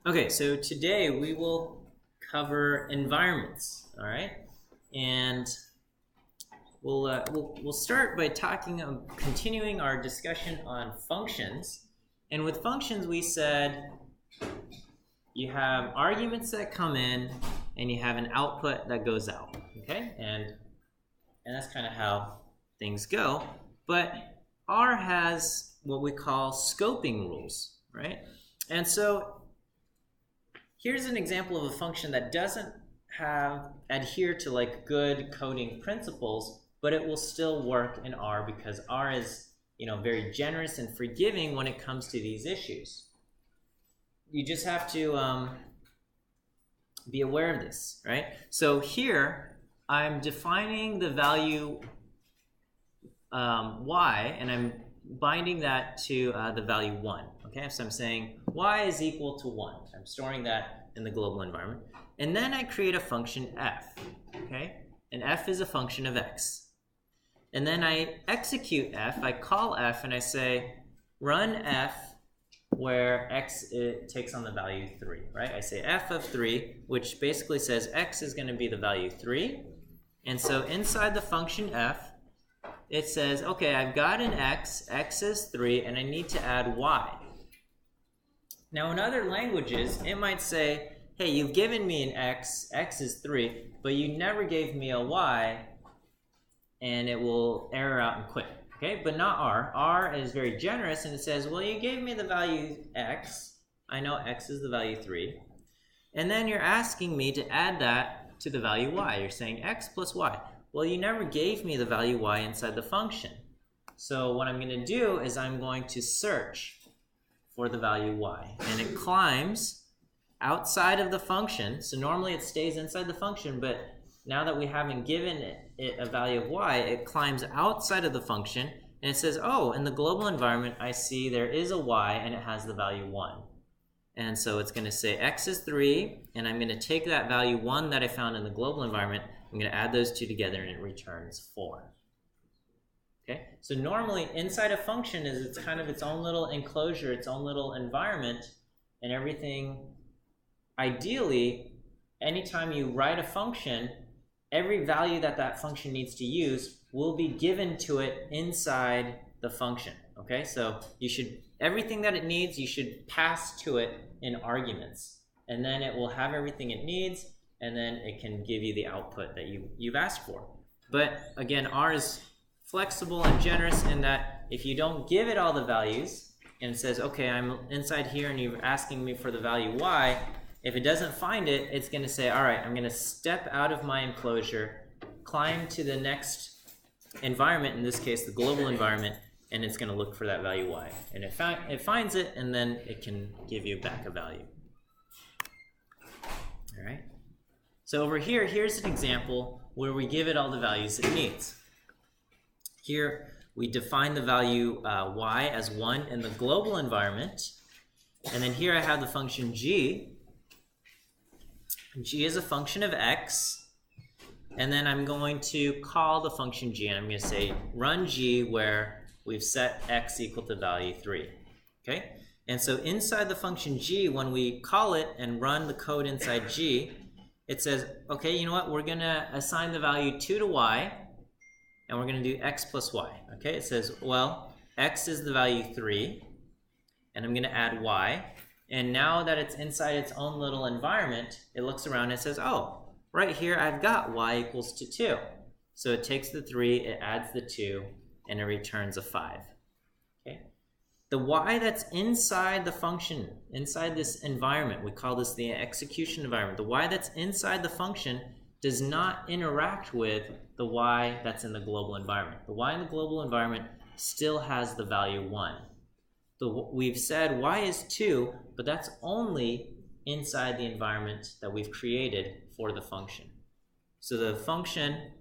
Okay, so today we will cover environments, all right? And we'll start by continuing our discussion on functions. And with functions, we said you have arguments that come in, and you have an output that goes out, okay? And that's kind of how things go. But R has what we call scoping rules, right? And so here's an example of a function that doesn't adhere to like good coding principles, but it will still work in R because R is, very generous and forgiving when it comes to these issues. You just have to be aware of this, right? So here I'm defining the value y, and I'm binding that to the value 1. Okay, so I'm saying y is equal to 1. I'm storing that in the global environment. And then I create a function f, okay? And f is a function of x. And then I execute f, I call f, and I say run f where x takes on the value 3, right? I say f of 3, which basically says x is going to be the value 3. And so inside the function f, it says, okay, I've got an x is 3, and I need to add y. Now in other languages, it might say, hey, you've given me an x is 3, but you never gave me a y, and it will error out and quit. Okay, but not R. R is very generous, and it says, well, you gave me the value x. I know x is the value 3. And then you're asking me to add that to the value y. You're saying x plus y. Well, you never gave me the value y inside the function. So what I'm going to do is I'm going to search for the value y. And it climbs outside of the function. So normally it stays inside the function, but now that we haven't given it a value of y, it climbs outside of the function. And it says, oh, in the global environment, I see there is a y, and it has the value 1. And so it's going to say x is 3, and I'm going to take that value 1 that I found in the global environment. I'm going to add those two together, and it returns 4. Okay, so normally inside a function it's kind of its own little enclosure, its own little environment, and everything. Ideally, anytime you write a function, every value that function needs to use will be given to it inside the function. Okay, so everything that it needs, you should pass to it in arguments, and then it will have everything it needs, and then it can give you the output that you've asked for. But again, R is flexible and generous in that if you don't give it all the values, and it says, okay, I'm inside here and you're asking me for the value y, if it doesn't find it, it's going to say, all right, I'm going to step out of my enclosure, climb to the next environment, in this case the global environment, and it's going to look for that value y. And it finds it, and then it can give you back a value. All right. So over here, here's an example where we give it all the values it needs. Here, we define the value y as 1 in the global environment. And then here I have the function g. G is a function of x. And then I'm going to call the function g, and I'm going to say run g where we've set x equal to value 3. Okay? And so inside the function g, when we call it and run the code inside g, it says, okay, you know what? We're going to assign the value 2 to y, and we're going to do x plus y. Okay? It says, well, x is the value 3, and I'm going to add y. And now that it's inside its own little environment, it looks around and says, oh, right here I've got y equals to 2. So it takes the 3, it adds the 2, and it returns a 5. Okay? The y that's inside the function, inside this environment, we call this the execution environment. The y that's inside the function does not interact with the y that's in the global environment. The y in the global environment still has the value 1. We've said y is 2, but that's only inside the environment that we've created for the function. So the function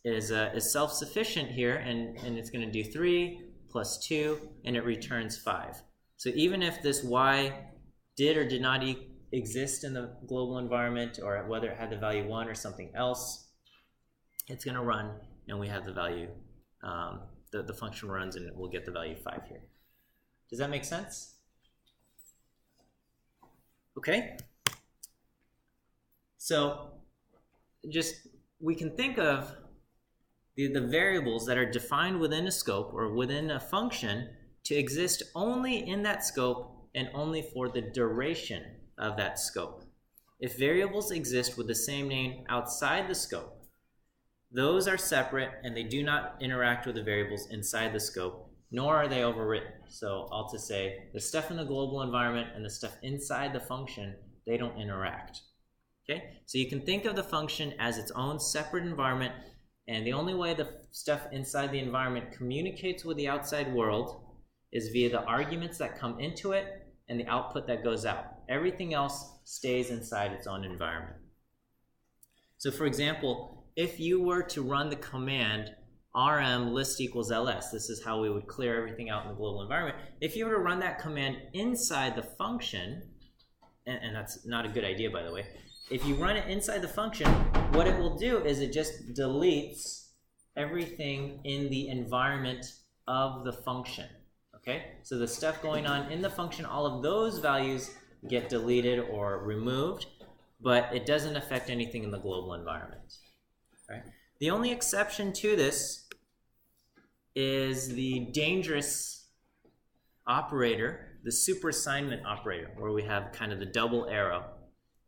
is self-sufficient here, and it's going to do 3 plus 2, and it returns 5. So even if this y did or did not exist in the global environment, or whether it had the value 1 or something else, it's going to run, and we have the value, the function runs, and we'll get the value 5 here. Does that make sense? Okay? So we can think of the variables that are defined within a scope or within a function to exist only in that scope and only for the duration of that scope. If variables exist with the same name outside the scope, those are separate and they do not interact with the variables inside the scope, nor are they overwritten. So I'll just say the stuff in the global environment and the stuff inside the function, they don't interact. Okay? So you can think of the function as its own separate environment, and the only way the stuff inside the environment communicates with the outside world is via the arguments that come into it and the output that goes out. Everything else stays inside its own environment. So for example, if you were to run the command rm list equals ls, this is how we would clear everything out in the global environment. If you were to run that command inside the function, and that's not a good idea, by the way, if you run it inside the function, what it will do is it just deletes everything in the environment of the function. Okay? So the stuff going on in the function, all of those values get deleted or removed, but it doesn't affect anything in the global environment. Right? The only exception to this is the dangerous operator, the superassignment operator, where we have kind of the double arrow.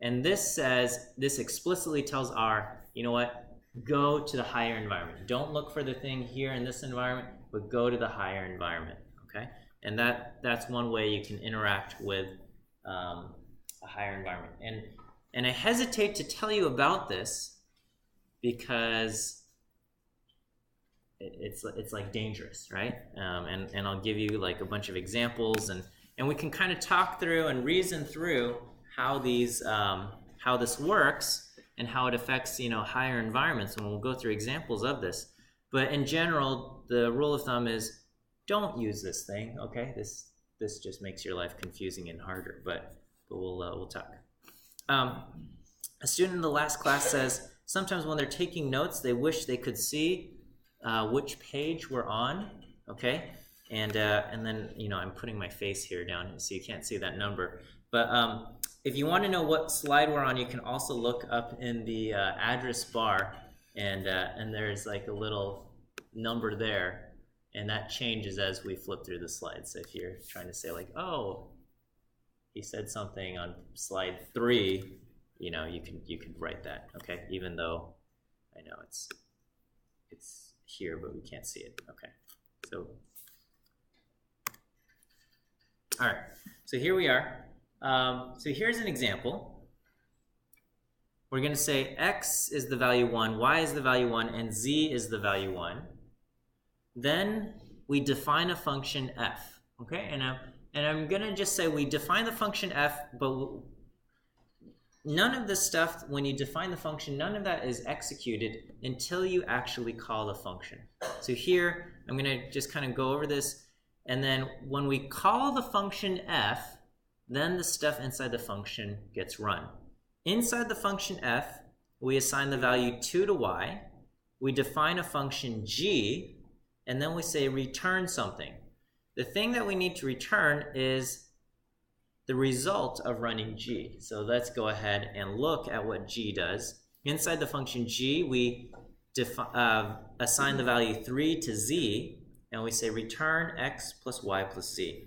And this explicitly tells R, you know what, go to the higher environment. Don't look for the thing here in this environment, but go to the higher environment, okay? And that's one way you can interact with a higher environment. And I hesitate to tell you about this because it's like dangerous, right? And I'll give you like a bunch of examples, and we can kind of talk through and reason through how this works and how it affects, you know, higher environments, and we'll go through examples of this. But in general, the rule of thumb is don't use this thing, okay? This just makes your life confusing and harder, but we'll talk. A student in the last class says sometimes when they're taking notes, they wish they could see which page we're on, okay? And then, you know, I'm putting my face here down so you can't see that number. But if you want to know what slide we're on, you can also look up in the address bar, and there's like a little number there, and that changes as we flip through the slides. So if you're trying to say like, oh, he said something on slide 3, you know, you could write that, okay? Even though I know it's here, but we can't see it, okay? So, all right, so here we are. So here's an example. We're going to say x is the value 1, y is the value 1, and z is the value 1. Then we define a function f, okay? And I'm going to just say we define the function f, but none of this stuff, when you define the function, none of that is executed until you actually call the function. So here, I'm going to just kind of go over this, and then when we call the function f, then the stuff inside the function gets run. Inside the function f, we assign the value 2 to y, we define a function g, and then we say return something. The thing that we need to return is the result of running g. So let's go ahead and look at what g does. Inside the function g, we assign the value 3 to z, and we say return x plus y plus z.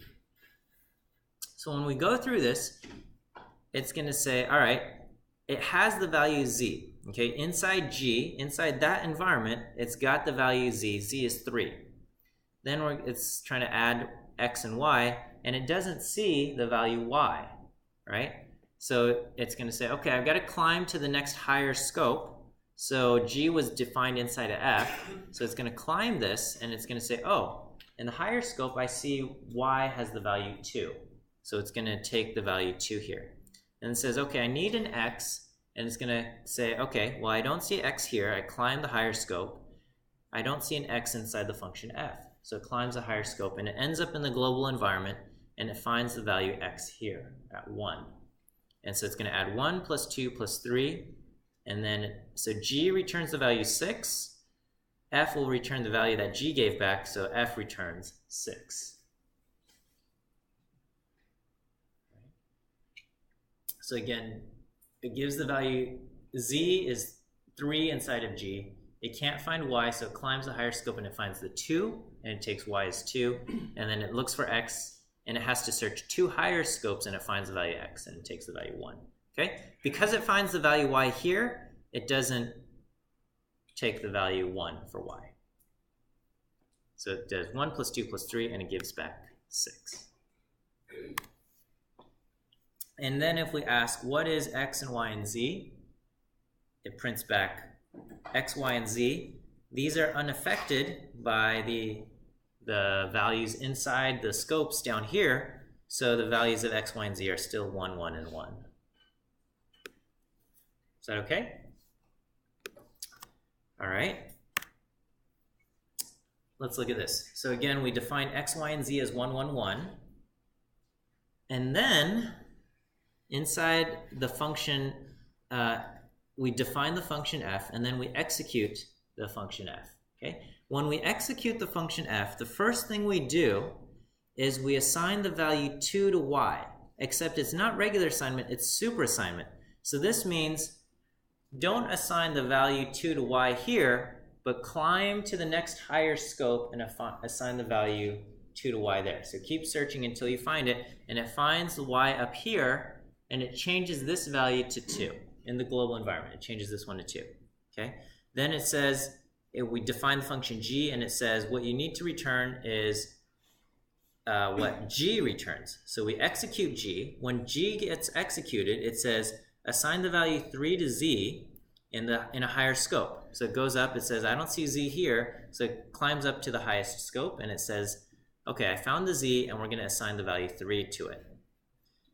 So when we go through this, it's going to say, all right, it has the value z. Okay, inside g, inside that environment, it's got the value z. Z is 3. Then it's trying to add x and y, and it doesn't see the value y, right? So it's going to say, okay, I've got to climb to the next higher scope. So g was defined inside of f, so it's going to climb this, and it's going to say, oh, in the higher scope, I see y has the value 2. So it's going to take the value 2 here. And it says, okay, I need an x, and it's going to say, okay, well, I don't see x here. I climb the higher scope. I don't see an x inside the function f. So it climbs a higher scope, and it ends up in the global environment, and it finds the value x here at 1. And so it's going to add 1 plus 2 plus 3, and then, so g returns the value 6. F will return the value that g gave back, so f returns 6. So again, it gives the value, z is 3 inside of g. It can't find y, so it climbs the higher scope and it finds the 2, and it takes y as 2, and then it looks for x, and it has to search 2 higher scopes, and it finds the value x, and it takes the value 1. Okay? Because it finds the value y here, it doesn't take the value 1 for y. So it does 1 plus 2 plus 3, and it gives back 6. And then if we ask, what is x and y and z? It prints back x, y, and z. These are unaffected by the values inside the scopes down here, so the values of x, y, and z are still 1, 1, and 1. Is that okay? All right. Let's look at this. So again, we define x, y, and z as 1, 1, 1. And then inside the function, we define the function f, and then we execute the function f. Okay? When we execute the function f, the first thing we do is we assign the value 2 to y, except it's not regular assignment, it's super assignment. So this means don't assign the value 2 to y here, but climb to the next higher scope and assign the value 2 to y there. So keep searching until you find it, and it finds the y up here, and it changes this value to 2 in the global environment. It changes this one to 2. Okay? Then it says, we define the function g, and it says what you need to return is what g returns. So we execute g. When g gets executed, it says assign the value 3 to z in a higher scope. So it goes up, it says I don't see z here, so it climbs up to the highest scope, and it says, okay, I found the z, and we're going to assign the value 3 to it.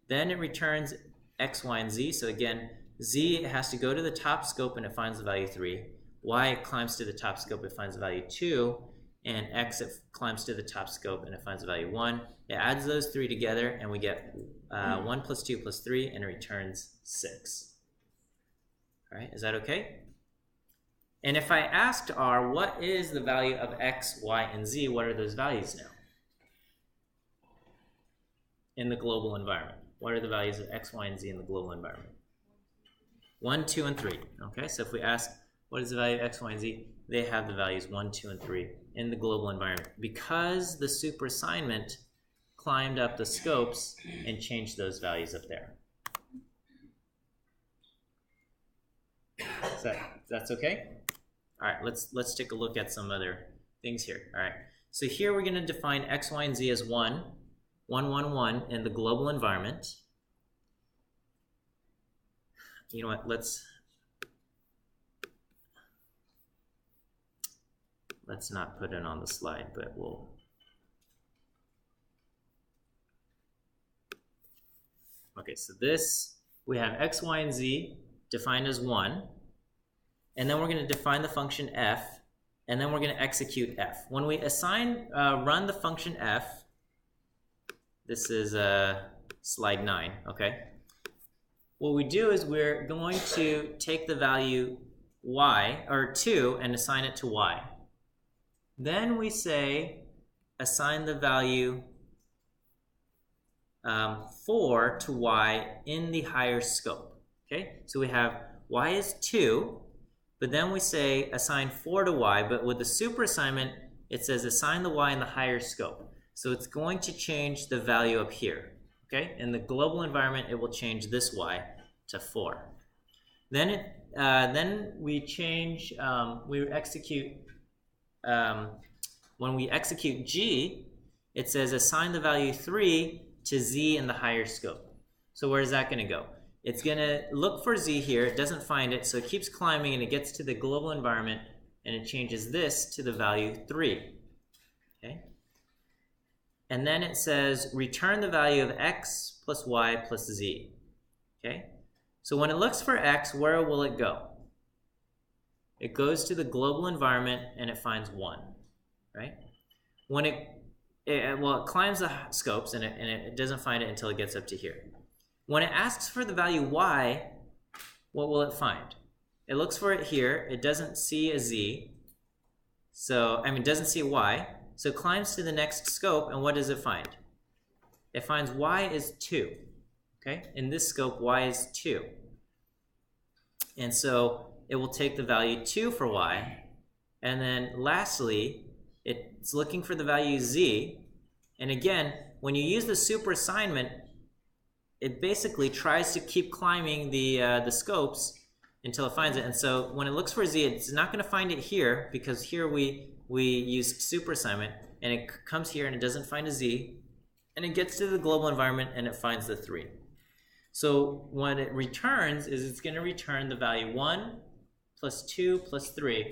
Then it returns x, y, and z. So again, z has to go to the top scope, and it finds the value 3. Y climbs to the top scope, it finds the value 2, and x, it climbs to the top scope, and it finds the value 1. It adds those 3 together, and we get 1 plus 2 plus 3, and it returns 6. All right, is that okay? And if I asked R, what is the value of x, y, and z, what are those values now in the global environment? What are the values of x, y, and z in the global environment? 1, 2, and 3. Okay, so if we ask, what is the value of x, y, and z? They have the values 1, 2, and 3 in the global environment because the super assignment climbed up the scopes and changed those values up there. That's okay? All right, let's take a look at some other things here. All right, so here we're going to define x, y, and z as 1, 1, 1, 1 in the global environment. You know what? Let's not put it on the slide, but we'll. Okay, so this, we have x, y, and z defined as 1, and then we're going to define the function f, and then we're going to execute f. When we run the function f, this is slide 9, okay? What we do is we're going to take the value y, or 2, and assign it to y. Then we say assign the value 4 to y in the higher scope. Okay, so we have y is 2, but then we say assign 4 to y, but with the super assignment, it says assign the y in the higher scope. So it's going to change the value up here. Okay, in the global environment, it will change this y to 4. Then we change, we execute. When we execute g, it says assign the value 3 to z in the higher scope. So where is that going to go? It's going to look for z here. It doesn't find it, so it keeps climbing, and it gets to the global environment, and it changes this to the value 3. Okay? And then it says return the value of x plus y plus z. Okay? So when it looks for x, where will it go? It goes to the global environment, and it finds 1, right? When it climbs the scopes, and it doesn't find it until it gets up to here. When it asks for the value y, what will it find? It looks for it here. It doesn't see a z. So, it doesn't see a y. So it climbs to the next scope, and what does it find? It finds y is 2. Okay, in this scope, y is 2. And so it will take the value 2 for y. And then lastly, it's looking for the value z. And again, when you use the super assignment, it basically tries to keep climbing the scopes until it finds it. And so when it looks for z, it's not going to find it here, because here we used super assignment, and it comes here and it doesn't find a z, and it gets to the global environment and it finds the 3. So what it returns is it's going to return the value 1 plus 2 plus 3.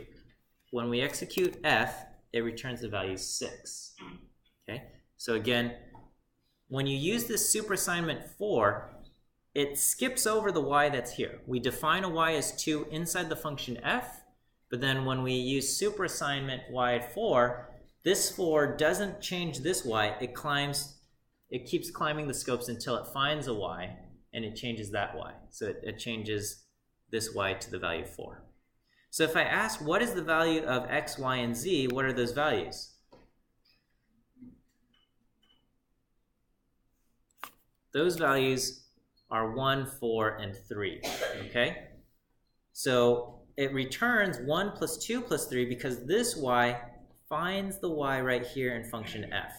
When we execute f, it returns the value 6. Okay? So again, when you use this super assignment for, it skips over the y that's here. We define a y as 2 inside the function f, but then when we use super assignment y at 4, this 4 doesn't change this y. It keeps climbing the scopes until it finds a y, and it changes that y. So it changes this y to the value 4. So if I ask what is the value of x, y, and z, what are those values? Those values are 1, 4, and 3, okay? So it returns 1 plus 2 plus 3 because this y finds the y right here in function f.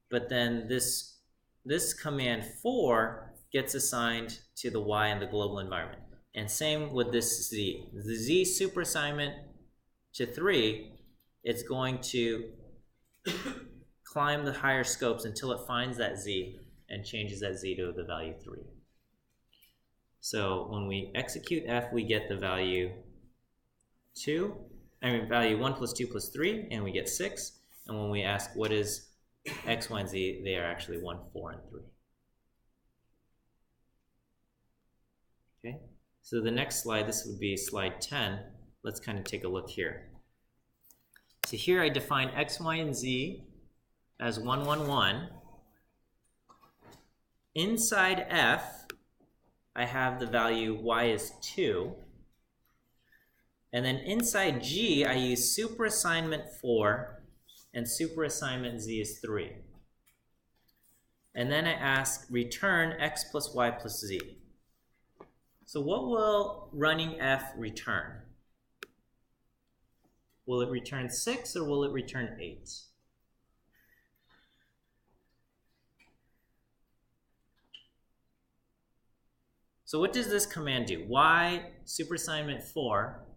But then this command 4 gets assigned to the y in the global environment. And same with this z. The z super assignment to 3, it's going to climb the higher scopes until it finds that z and changes that z to the value 3. So when we execute f, we get the value value 1 plus 2 plus 3, and we get 6. And when we ask what is x, y, and z, they are actually 1, 4, and 3. Okay, so the next slide, this would be slide 10. Let's kind of take a look here. So here I define x, y, and z as 1, 1, 1. Inside f, I have the value y is 2. And then inside g, I use super assignment 4, and super assignment z is 3. And then I ask return x plus y plus z. So what will running f return? Will it return 6 or will it return 8? So what does this command do? Y super assignment 4.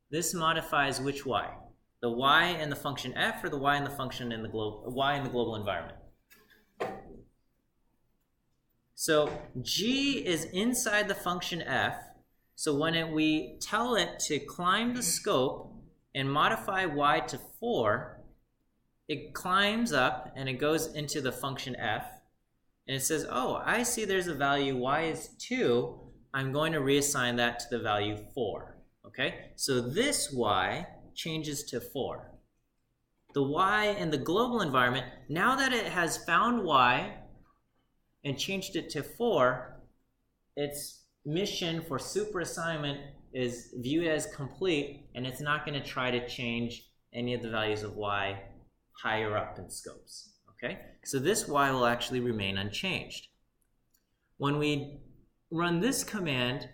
This modifies which y? The y in the function f or the y in the function in the global environment? So g is inside the function f. So when we tell it to climb the scope and modify y to 4, it climbs up and it goes into the function f. And it says, oh, I see there's a value y is 2. I'm going to reassign that to the value 4. Okay, so this y changes to 4. The y in the global environment, now that it has found y and changed it to 4, its mission for super assignment is viewed as complete, and it's not going to try to change any of the values of y higher up in scopes. Okay, so this y will actually remain unchanged. When we run this command,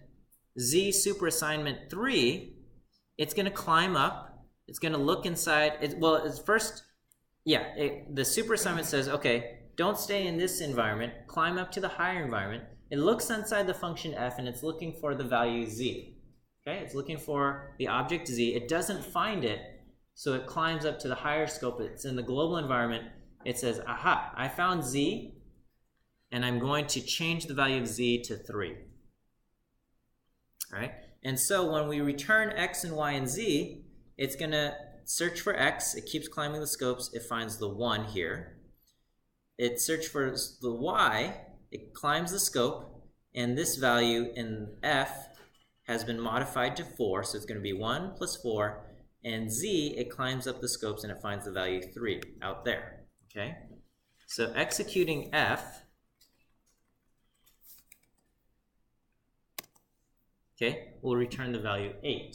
z super assignment 3, it's going to climb up. It's going to look inside. The super assignment says, okay, don't stay in this environment. Climb up to the higher environment. It looks inside the function f, and it's looking for the value z. Okay, it's looking for the object z. It doesn't find it, so it climbs up to the higher scope. It's in the global environment. It says, aha, I found z, and I'm going to change the value of z to 3. All right, and so when we return x and y and z, it's going to search for x. It keeps climbing the scopes. It finds the 1 here. It searches for the y. It climbs the scope, and this value in f has been modified to 4, so it's going to be 1 plus 4. And z, it climbs up the scopes, and it finds the value 3 out there. Okay, so executing f, okay, will return the value 8.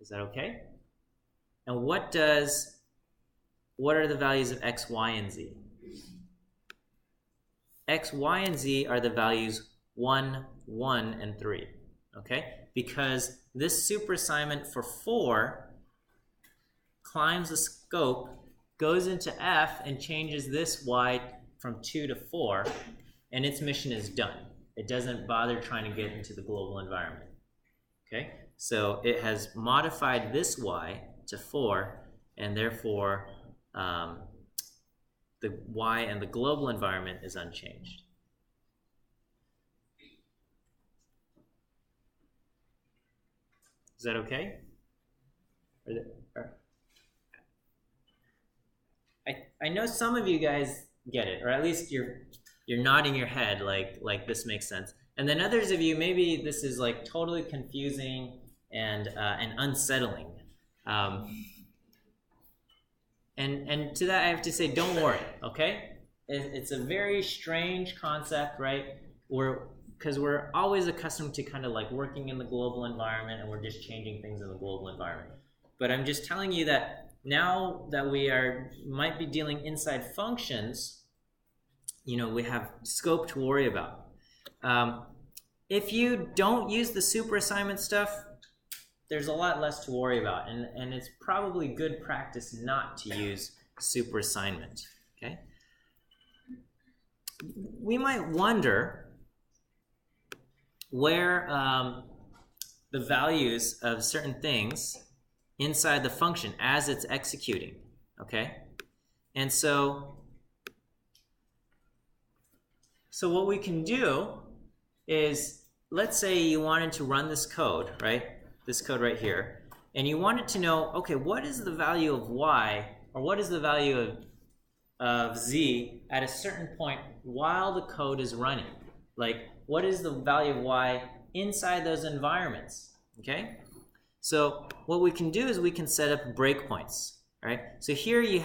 Is that okay? And what does what are the values of x, y, and z? X, y, and z are the values 1, 1, and 3, okay? Because this superassignment for 4 climbs the scope, goes into F, and changes this y from 2 to 4, and its mission is done. It doesn't bother trying to get into the global environment, okay? So it has modified this y to 4, and therefore the y and the global environment is unchanged. Is that okay? I know some of you guys get it, or at least you're nodding your head like this makes sense. And then others of you, maybe this is like totally confusing and unsettling. And to that I have to say, don't worry, okay? It's a very strange concept, right? Because we're always accustomed to kind of like working in the global environment, and we're just changing things in the global environment. But I'm just telling you that now that we might be dealing inside functions, you know, we have scope to worry about. If you don't use the superassignment stuff, there's a lot less to worry about, and it's probably good practice not to use superassignment, okay? We might wonder where the values of certain things inside the function as it's executing, okay? And so what we can do is, let's say you wanted to run this code, right? This code right here, and you wanted to know, okay, what is the value of y, or what is the value of z at a certain point while the code is running? Like, what is the value of y inside those environments, okay? So what we can do is we can set up breakpoints, right? So here you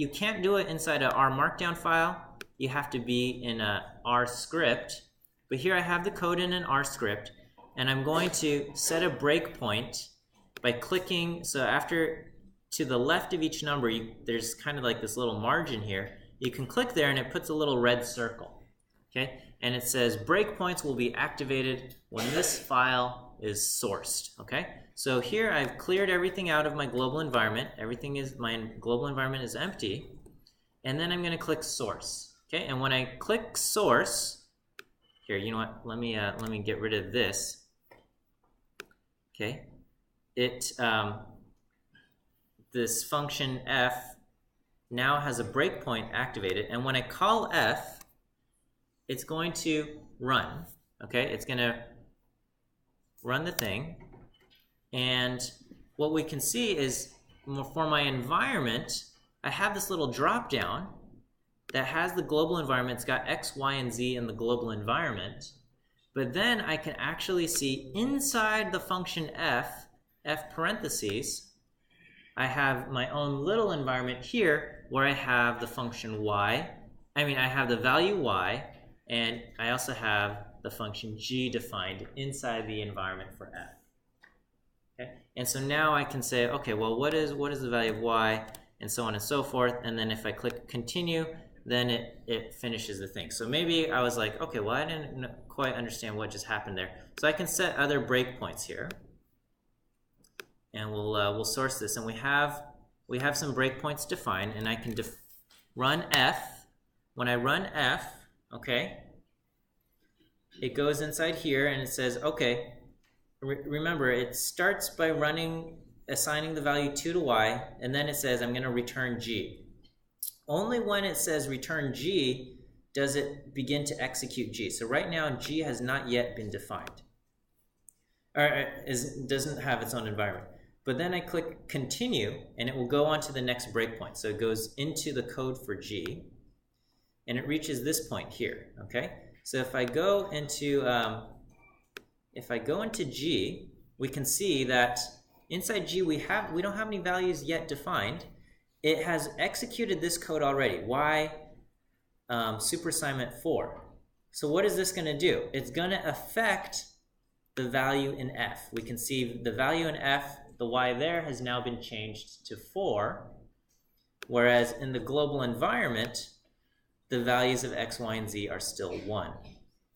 can't do it inside a R Markdown file. You have to be in a R script. But here I have the code in an R script, and I'm going to set a breakpoint by clicking. So after, to the left of each number, there's kind of like this little margin here. You can click there, and it puts a little red circle, okay? And it says breakpoints will be activated when this file is sourced, okay? So here I've cleared everything out of my global environment. My global environment is empty. And then I'm going to click source, okay? And when I click source, here, you know what? Let me get rid of this. Okay, this function f now has a breakpoint activated, and when I call f, it's going to run. Okay, it's going to run the thing, and what we can see is for my environment, I have this little drop down that has the global environment. It's got x, y, and z in the global environment. But then I can actually see inside the function f parentheses, I have my own little environment here where I have the function y. I have the value y, and I also have the function g defined inside the environment for f. Okay? And so now I can say, okay, well, what is the value of y, and so on and so forth. And then if I click continue, then it finishes the thing. So maybe I was like, okay, well, I didn't quite understand what just happened there. So I can set other breakpoints here, and we'll source this. And we have some breakpoints defined, and I can run f. When I run f, okay, it goes inside here, and it says, okay, remember, it starts by assigning the value 2 to y, and then it says I'm going to return g. Only when it says return g does it begin to execute g. So right now g has not yet been defined, or doesn't have its own environment. But then I click continue, and it will go on to the next breakpoint. So it goes into the code for g, and it reaches this point here. Okay. So if I go into g, we can see that inside g we don't have any values yet defined. It has executed this code already, y superassignment 4. So what is this going to do? It's going to affect the value in f. We can see the value in f, the y there, has now been changed to 4. whereas in the global environment, the values of x, y, and z are still 1.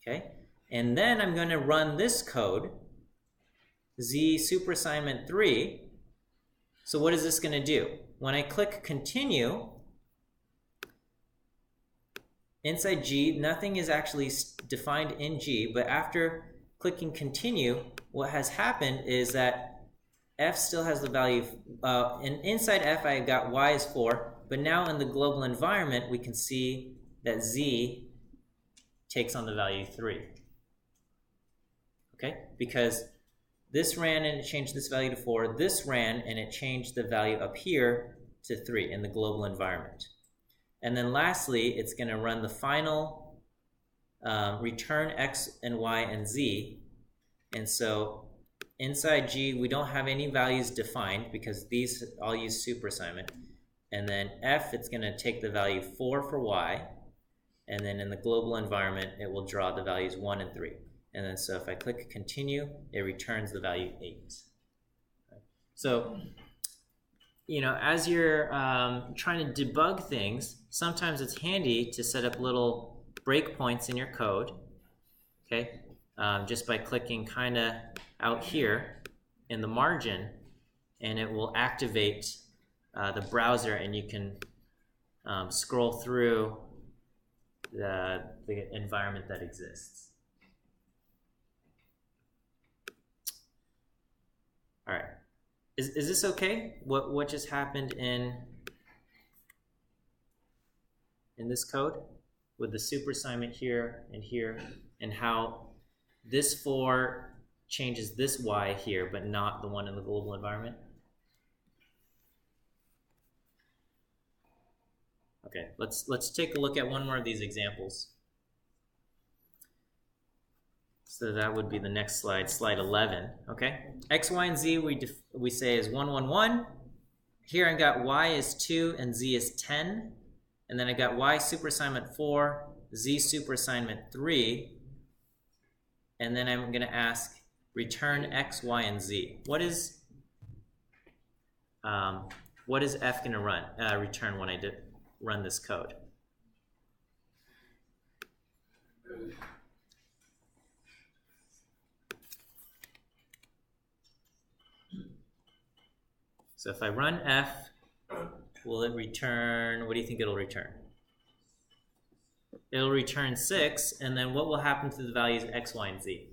Okay? And then I'm going to run this code, z superassignment 3. So what is this going to do? When I click continue, inside G, nothing is actually defined in G, but after clicking continue, what has happened is that F still has the value, and inside F I got Y is 4, but now in the global environment, we can see that Z takes on the value 3. Okay? Because this ran and it changed this value to 4, this ran and it changed the value up here to 3 in the global environment. And then lastly, it's going to run the final return x and y and z. And so inside G, we don't have any values defined because these all use superassignment. And then F, it's going to take the value 4 for y. And then in the global environment, it will draw the values 1 and 3. And then so if I click continue, it returns the value 8. So, you know, as you're trying to debug things, sometimes it's handy to set up little breakpoints in your code, okay? Just by clicking kind of out here in the margin, and it will activate the browser, and you can scroll through the environment that exists. All right. Is this okay? What just happened in this code with the superassignment here, and how this 4 changes this y here, but not the one in the global environment? Okay, let's take a look at one more of these examples. So that would be the next slide, slide 11, okay? X, Y, and Z we say is 1, 1, 1. Here I got Y is 2 and Z is 10. And then I got Y superassignment 4, Z superassignment 3. And then I'm going to ask return X, Y, and Z. What is F going to return when I run this code? So if I run F, will it return, what do you think it'll return? It'll return 6, and then what will happen to the values X, Y, and Z?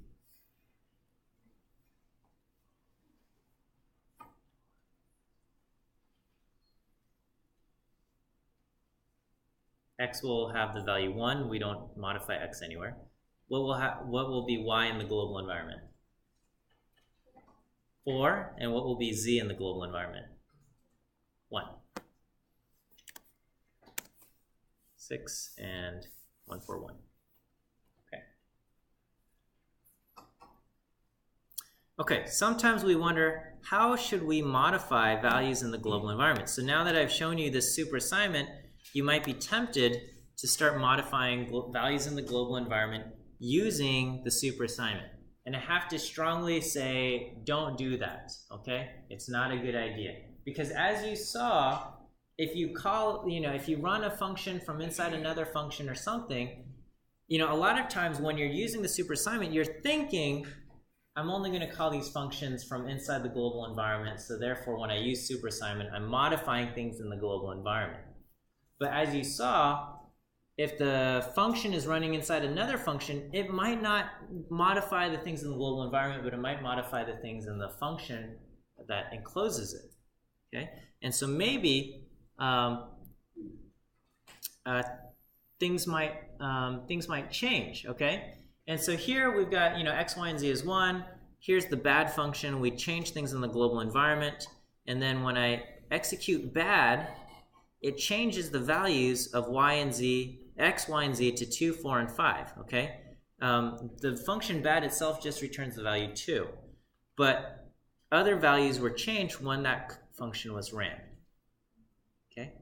X will have the value 1. We don't modify X anywhere. What will be Y in the global environment? 4, and what will be Z in the global environment? 1. 6 and 1, 4, 1. Okay. Okay, sometimes we wonder, how should we modify values in the global environment? So now that I've shown you this superassignment, you might be tempted to start modifying values in the global environment using the superassignment. And I have to strongly say, don't do that, okay? It's not a good idea. Because as you saw, if you if you run a function from inside another function or something, a lot of times when you're using the superassignment, you're thinking, I'm only going to call these functions from inside the global environment, so therefore when I use superassignment, I'm modifying things in the global environment. But as you saw, if the function is running inside another function, it might not modify the things in the global environment, but it might modify the things in the function that encloses it. Okay, and so maybe things might change. Okay, and so here we've got x, y, and z is 1. Here's the bad function. We change things in the global environment, and then when I execute bad, it changes the values of y and z. X, y, and z to 2, 4, and 5, okay? The function bad itself just returns the value 2. But other values were changed when that function was ran, okay?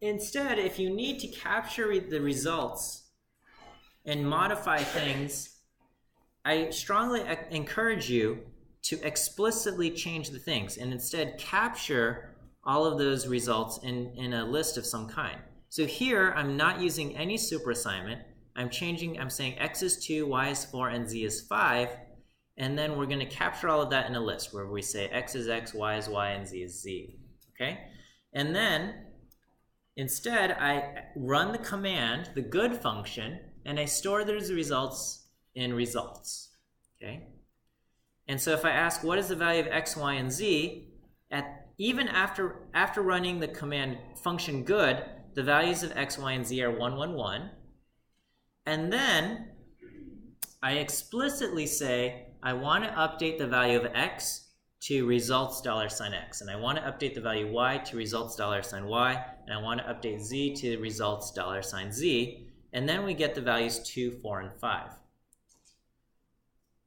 Instead, if you need to capture the results and modify things, I strongly encourage you to explicitly change the things and instead capture all of those results in a list of some kind. So here, I'm not using any super assignment. I'm saying x is 2, y is 4, and z is 5. And then we're going to capture all of that in a list where we say x is x, y is y, and z is z. Okay? And then, instead, I run the command, the good function, and I store those results in results. Okay? And so if I ask what is the value of x, y, and z, even after running the command function good, the values of x, y, and z are 1, 1, 1. And then I explicitly say I want to update the value of x to results $x, and I want to update the value y to results $y, and I want to update z to results $z, and then we get the values 2, 4, and 5.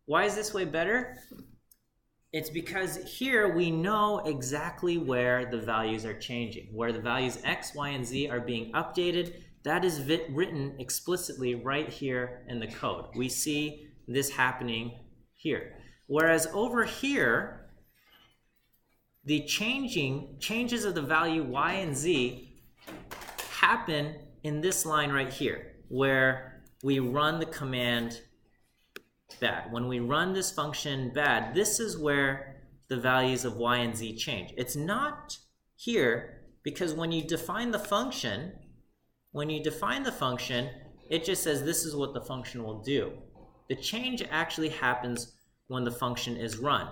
Why is this way better? It's because here we know exactly where the values are changing, where the values x, y, and z are being updated. That is written explicitly right here in the code. We see this happening here. Whereas over here, the changes of the value y and z happen in this line right here, where we run the command bad. When we run this function bad, this is where the values of y and z change. It's not here because when you define the function, it just says this is what the function will do. The change actually happens when the function is run.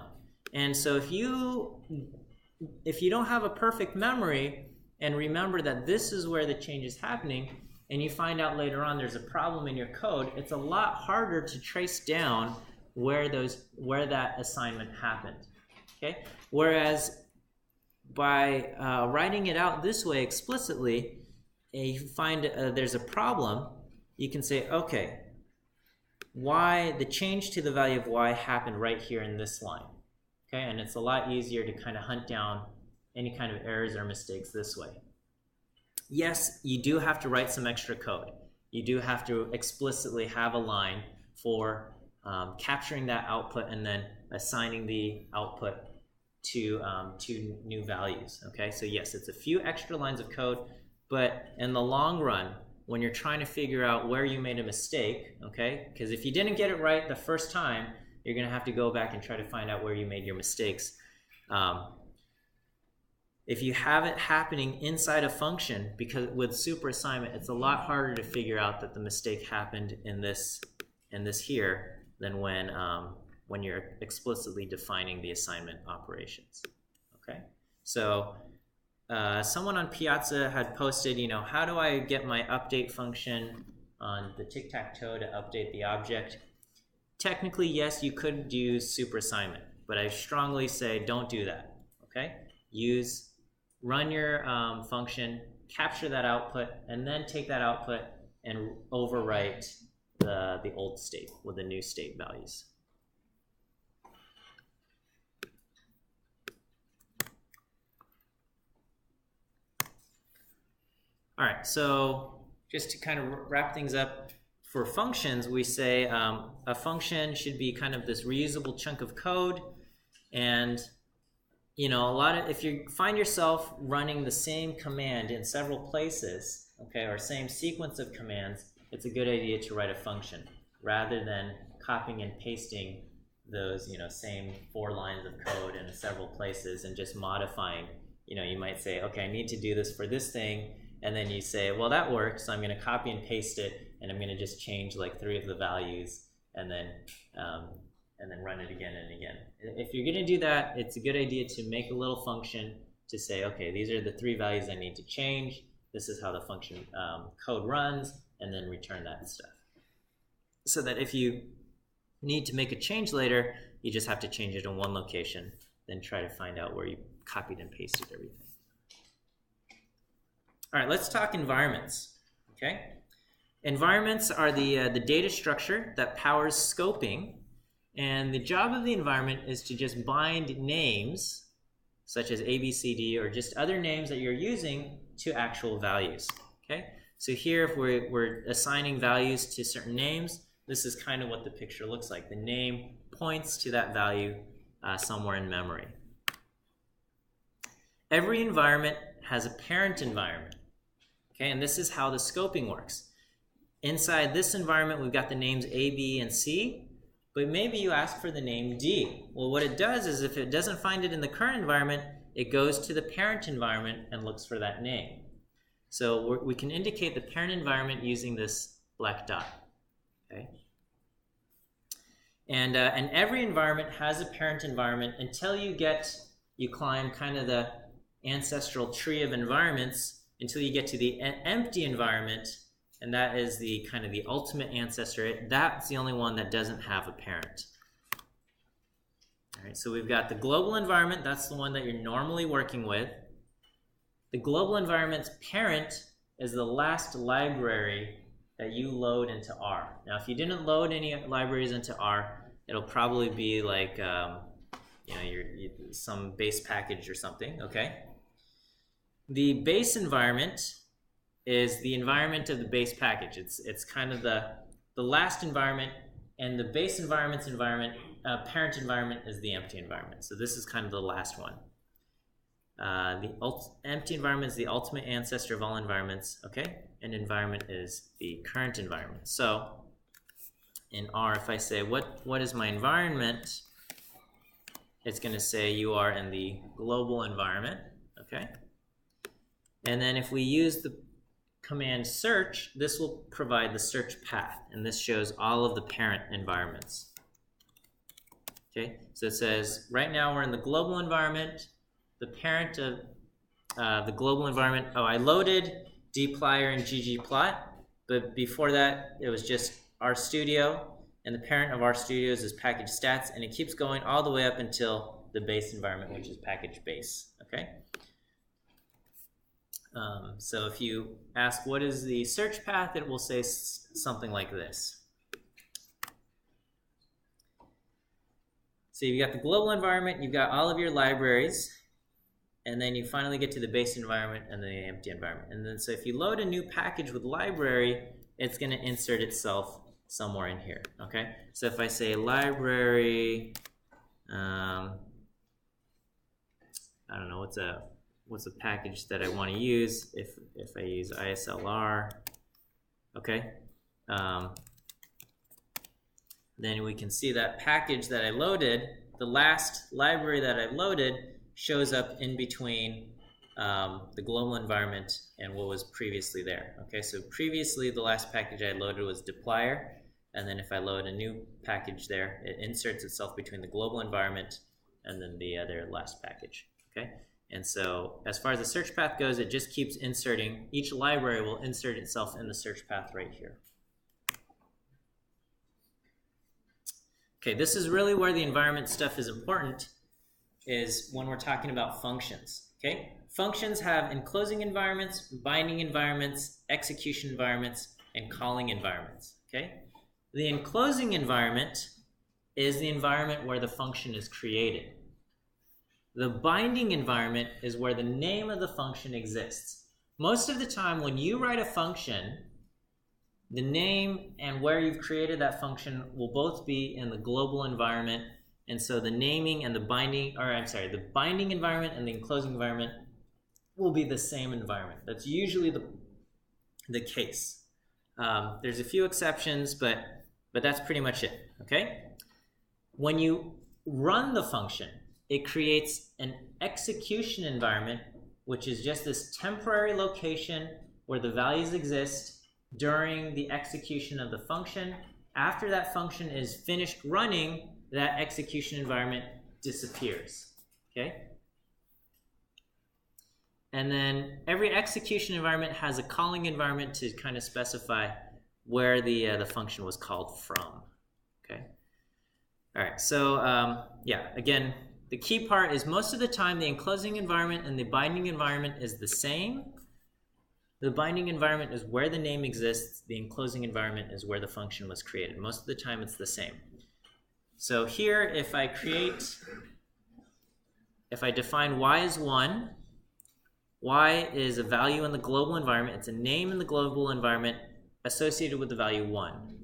And so if you don't have a perfect memory and remember that this is where the change is happening, and you find out later on there's a problem in your code, it's a lot harder to trace down where that assignment happened. Okay? Whereas by writing it out this way explicitly, you find there's a problem, you can say, okay, the change to the value of y happened right here in this line. Okay, and it's a lot easier to kind of hunt down any kind of errors or mistakes this way. Yes, you do have to write some extra code. You do have to explicitly have a line for capturing that output and then assigning the output to new values. Okay, so yes, it's a few extra lines of code, but in the long run, when you're trying to figure out where you made a mistake, okay, because if you didn't get it right the first time, you're going to have to go back and try to find out where you made your mistakes. If you have it happening inside a function, because with super assignment, it's a lot harder to figure out that the mistake happened in this here than when you're explicitly defining the assignment operations. Okay, so someone on Piazza had posted, how do I get my update function on the tic-tac-toe to update the object? Technically, yes, you could do super assignment, but I strongly say don't do that. Okay, run your function, capture that output, and then take that output and overwrite the old state with the new state values. All right, so just to kind of wrap things up, for functions, we say a function should be kind of this reusable chunk of code, and if you find yourself running the same command in several places, okay, or same sequence of commands, it's a good idea to write a function rather than copying and pasting those same 4 lines of code in several places and just modifying. You might say, okay, I need to do this for this thing. And then you say, well, that works, so I'm going to copy and paste it, and I'm going to just change like 3 of the values, and then run it again and again. If you're going to do that, it's a good idea to make a little function to say, okay, these are the 3 values I need to change. This is how the function code runs, and then return that stuff. So that if you need to make a change later, you just have to change it in one location, then try to find out where you copied and pasted everything. All right, let's talk environments, okay? Environments are the data structure that powers scoping, and the job of the environment is to just bind names, such as A, B, C, D, or just other names that you're using to actual values, okay? So here, if we're assigning values to certain names, this is kind of what the picture looks like. The name points to that value somewhere in memory. Every environment has a parent environment. Okay, and this is how the scoping works. Inside this environment, we've got the names A, B, and C, but maybe you ask for the name D. Well, what it does is if it doesn't find it in the current environment, it goes to the parent environment and looks for that name. So we can indicate the parent environment using this black dot. Okay. And every environment has a parent environment until you climb kind of the ancestral tree of environments until you get to the empty environment, and that is the kind of the ultimate ancestor. That's the only one that doesn't have a parent. All right, so we've got the global environment. That's the one that you're normally working with. The global environment's parent is the last library that you load into R. Now, if you didn't load any libraries into R, it'll probably be like some base package or something. Okay. The base environment is the environment of the base package. It's kind of the last environment, and the base environment's parent environment is the empty environment. So this is kind of the last one. The empty environment is the ultimate ancestor of all environments, okay? And environment is the current environment. So in R, if I say, what is my environment? It's going to say you are in the global environment, okay? And then if we use the command search, this will provide the search path, and this shows all of the parent environments. Okay, so it says right now we're in the global environment. The parent of the global environment, I loaded dplyr and ggplot, but before that it was just RStudio, and the parent of RStudios is package stats, and it keeps going all the way up until the base environment, which is package base. Okay. So if you ask what is the search path, it will say something like this. So you've got the global environment, you've got all of your libraries, and then you finally get to the base environment and the empty environment. And then so if you load a new package with library, it's going to insert itself somewhere in here. Okay. So if I say library, I don't know, what's a package that I want to use if I use ISLR, okay? Then we can see that package that I loaded, the last library that I loaded shows up in between the global environment and what was previously there, okay? So previously the last package I loaded was dplyr, and then if I load a new package there, it inserts itself between the global environment and then the other last package, okay? And so as far as the search path goes, it just keeps inserting. Each library will insert itself in the search path right here. Okay, this is really where the environment stuff is important, is when we're talking about functions. Okay, functions have enclosing environments, binding environments, execution environments, and calling environments. Okay, the enclosing environment is the environment where the function is created. The binding environment is where the name of the function exists. Most of the time when you write a function, the name and where you've created that function will both be in the global environment, and so the naming and the binding, the binding environment and the enclosing environment will be the same environment. That's usually the case. There's a few exceptions, but that's pretty much it, okay? When you run the function, it creates an execution environment, which is just this temporary location where the values exist during the execution of the function. After that function is finished running, that execution environment disappears, okay? And then every execution environment has a calling environment to kind of specify where the function was called from, okay? All right, so yeah, again, the key part is most of the time the enclosing environment and the binding environment is the same. The binding environment is where the name exists. The enclosing environment is where the function was created. Most of the time it's the same. So here, if I define y as 1, y is a value in the global environment. It's a name in the global environment associated with the value 1.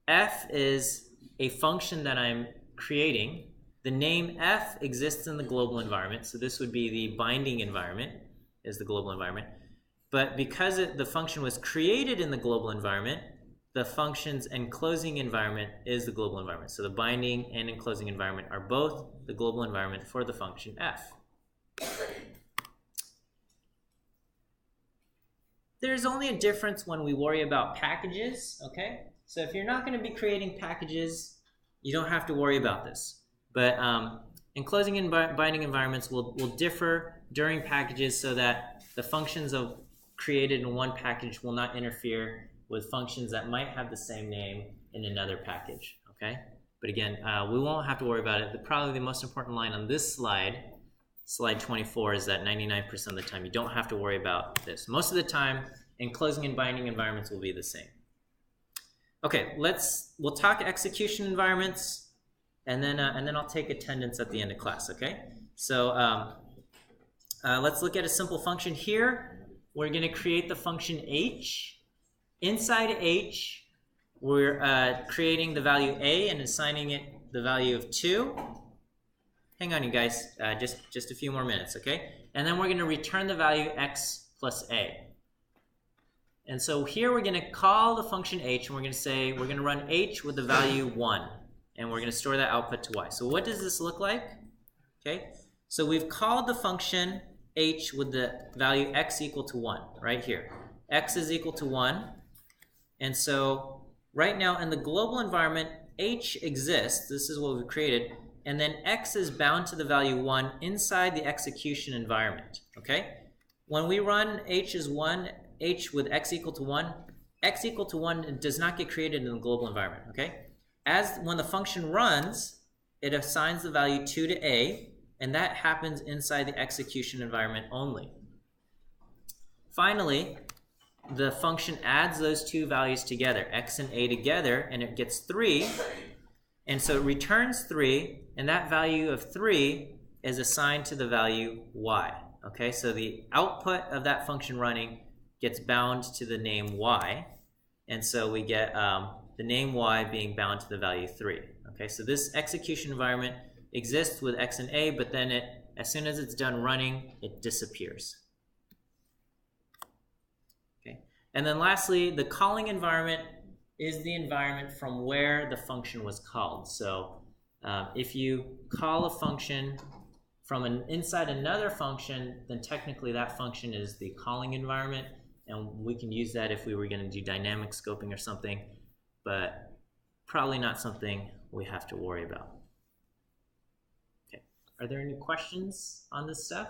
F is a function that I'm creating. The name f exists in the global environment, so this would be the binding environment, is the global environment. But because the function was created in the global environment, the function's enclosing environment is the global environment. So the binding and enclosing environment are both the global environment for the function f. There's only a difference when we worry about packages, okay? So if you're not going to be creating packages, you don't have to worry about this. But enclosing and binding environments will differ during packages so that the functions created in one package will not interfere with functions that might have the same name in another package, okay? But again, we won't have to worry about it. Probably the most important line on this slide, slide 24, is that 99% of the time you don't have to worry about this. Most of the time, enclosing and binding environments will be the same. Okay, we'll talk execution environments, and then I'll take attendance at the end of class, okay? So let's look at a simple function here. We're going to create the function h. Inside h, we're creating the value a and assigning it the value of 2. Hang on, you guys, just a few more minutes, okay? And then we're going to return the value x plus a. And so here we're going to call the function h, and we're going to say we're going to run h with the value 1, and we're going to store that output to y. So what does this look like? Okay, so we've called the function h with the value x equal to 1 right here. X is equal to 1, and so right now in the global environment, h exists. This is what we've created. And then x is bound to the value 1 inside the execution environment, okay? When we run h with x equal to 1, x equal to 1 does not get created in the global environment, okay? When the function runs, it assigns the value 2 to a, and that happens inside the execution environment only. Finally, the function adds those two values together, x and a together, and it gets 3. And so it returns 3, and that value of 3 is assigned to the value y. Okay, so the output of that function running gets bound to the name y, and so we get the name y being bound to the value 3. Okay, so this execution environment exists with x and a, but then as soon as it's done running, it disappears. Okay, and then lastly, the calling environment is the environment from where the function was called. So if you call a function from inside another function, then technically that function is the calling environment, and we can use that if we were going to do dynamic scoping or something, but probably not something we have to worry about. Okay, are there any questions on this stuff?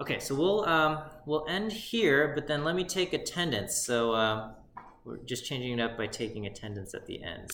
Okay, so we'll end here, but then let me take attendance. So we're just changing it up by taking attendance at the end.